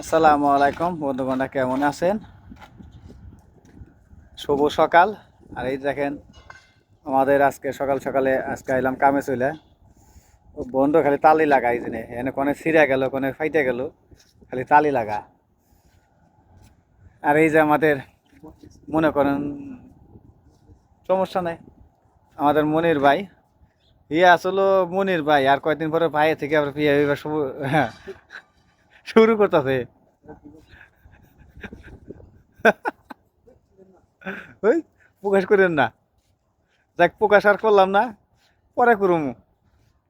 আসসালামু আলাইকুম বন্ধুগণরা, কেমন আছেন? শুভ সকাল। আর এই দেখেন, আমাদের আজকে সকাল সকালে আজকে এলাম কামে চলে। বন্ধু খালি তালি লাগাই জেনে এনে কোনে ছিঁড়ে গেল, কোনে ফাইটে গেল, খালি তালি লাগা। আর এই যে আমাদের মনে করেন সমস্যা নাই, আমাদের মনির ভাই, ইয়ে আসলে মনির ভাই আর কয়েকদিন পরে ভাই থেকে আবার বিয়ে হইবার হ্যাঁ, শুরু করতেছে। ওই প্রকাশ করেন না, যাক প্রকাশ আর করলাম না, পরে করুম।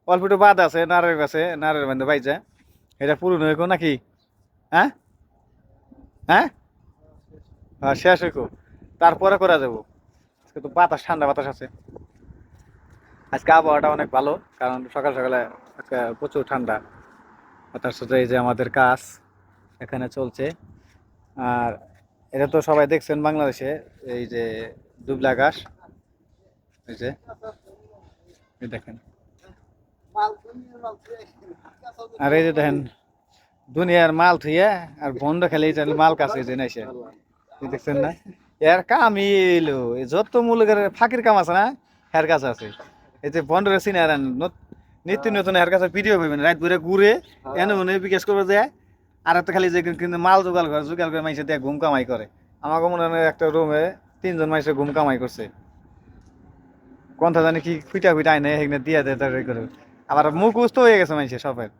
অল্প একটু বাদ আছে নারের গাছে, নারের বান্ধে বাইজা এটা পুরো হইব নাকি? হ্যাঁ, হ্যাঁ, হ্যাঁ, শেষ হইব, তারপরে করা যাবো। আজকে তো বাতাস, ঠান্ডা বাতাস আছে। আজকে আবহাওয়াটা অনেক ভালো, কারণ সকাল সকালে আজকে প্রচুর ঠান্ডা। তার সাথে এই যে আমাদের কাজ এখানে চলছে। আর এটা তো সবাই দেখছেন বাংলাদেশে, এই যে দুবলা ঘাস, এই যে এই দেখেন। আর এই যে দেখেন দুনিয়ার মাল থুইয়া আর বন্ধ খেলে এই যে মাল কাছে যে নাইছে, দেখছেন না? এর কাম এলো যত মূলকের ফাঁকির কাম আছে না, হের কাছে আছে। এই যে বন্ধরে চিনে আর নিত্য নতুন হের কাছে ভিডিও পাইবেন, রাত ঘুরে ঘুরে এনে মনে বিকাশ করবে যায়। আর একটা খালি যে কিন্তু মাল জোগাল করে মাইসে দিয়ে ঘুম কামাই করে। আমাকে মনে হয় একটা রুমে 3জন মাইসে ঘুম কামাই করছে। কোনটা জানি কি খুঁটা খুঁটা আইনে সেখানে দিয়ে দেয় তার করে। আবার মুখ উস্ত হয়ে গেছে মাইসে সবের।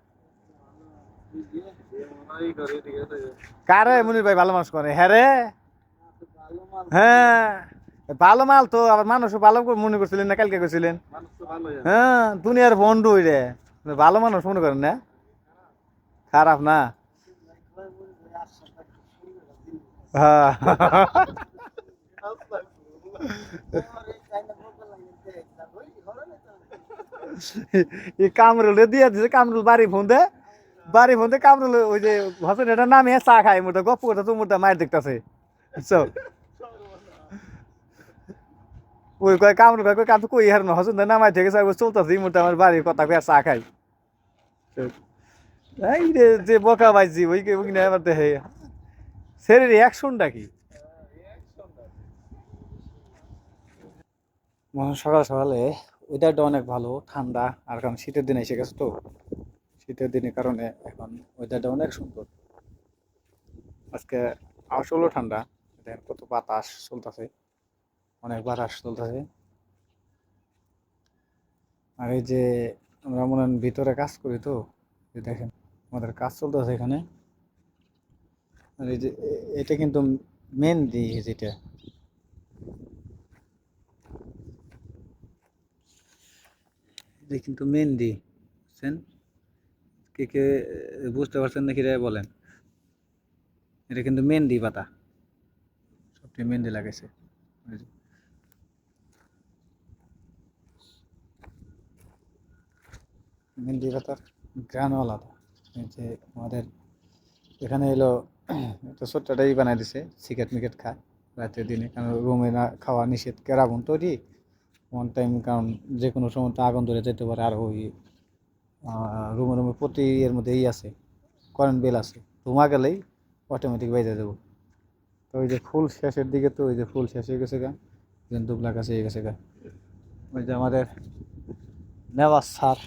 কারে মনির ভাই ভালো মানুষ করে? হ্যাঁ রে, হ্যাঁ, ভালো মাল তো। আবার মানুষও ভালো করে মনে করছিলেন না, কালকে করছিলেন। হ্যাঁ, দুনিয়ার বন্ধু রে, ভালো মানুষ মনে করেন না, খারাপ না। হ্যাঁ, এই কামরুল দিয়ে দিছে, কামরুল বাড়ি ফোন দে কামরুল ওই যে হসেন এটা নামে চা খায়, মোটা গপ্প করতে তো মোটা মায়ের দেখতেছে। বুঝছো? ওই কয় কামরুল কয় কাম তো কই হার না, হসেন নামাই থেকে চলতেছে মোটা আমার বাড়ির কথা কয়ে চা খাই। এই রে যে বকা বাইজি ওই ওই না এবার দেখে সেরে রিয়াকশনটা কি। সকাল সকালে ওয়েদারটা অনেক ভালো, ঠান্ডা। আর কারণ শীতের দিন এসে গেছে তো, শীতের দিনের কারণে এখন ওয়েদারটা অনেক সুন্দর। আজকে আসলেও ঠান্ডা, দেখেন কত বাতাস চলতেছে, অনেক বাতাস চলতেছে। আর এই যে আমরা মনে হয় ভিতরে কাজ করি তো, এই দেখেন আমাদের কাজ চলতেছে এখানে। আর এই যে এটা কিন্তু মেন দি, যেটা এটা কিন্তু মেন দি, বুঝছেন? কে কে বুঝতে পারছেন নাকি রে বলেন? এটা কিন্তু মেহেন্দি পাতা, সবটি মেহেন্দি লাগাইছে। ওই যে মেহেন্দি পাতার গ্রানও আলাদা। এই যে আমাদের এখানে এলো একটা ছোট্টটাই বানাই দিছে, সিগারেট মিকেট খায় রাতের দিনে, কারণ রুমে না খাওয়া নিষেধ, কেরাবন তৈরি ওয়ান টাইম, কারণ যে কোনো সময় তো আগুন ধরে যেতে পারে। আর ওই রুমে রুমে প্রতি এর মধ্যে আছে, কারেন্ট বিল আছে, ধোঁয়া গেলেই অটোমেটিক বেজে দেবো। তো ওই যে ফুল শেষের দিকে, তো ওই যে ফুল শেষ হয়ে গেছে গা, দুবলা কাছে হয়ে গেছে গা। ওই যে আমাদের নেওয়াজ স্যার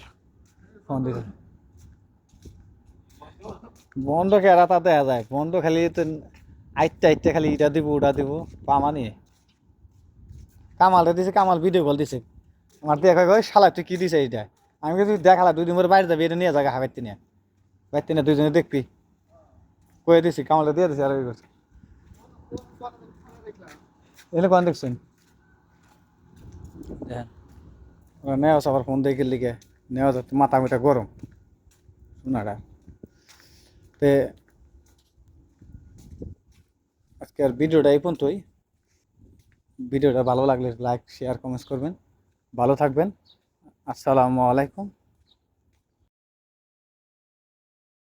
ফোন দিছে, বন্ধ খেরা তা দেখা যায়, বন্ধ খালি তো আইতে আইতে খালি ইটা দিব ওটা দিব পামা নিয়ে। কামালটা দিছে, কামাল ভিডিও কল দিছে আমার, দেখা কয় শালা তুই কি দিছে এইটা। আমি কিন্তু দেখালা 2 দিন পরে বাইরে যাবি, এটা নিয়ে জায়গা বাইতে নিয়ে, বাইতে নিয়ে দুইজনে দেখবি, কয়ে দিছি, কামালটা দিয়ে দিছে। আর ওই করছে এলে কোন দেখছেন, দেখেন ওরা নেওয়া সবার ফোন দেখে লিখে নেওয়া যাচ্ছে, মাথা মিটা গরম শোনাটা। তে আজকের ভিডিওটা এই পর্যন্তই। ভিডিওটা ভালো লাগলে লাইক শেয়ার কমেন্টস করবেন। ভালো থাকবেন। আসসালামু আলাইকুম।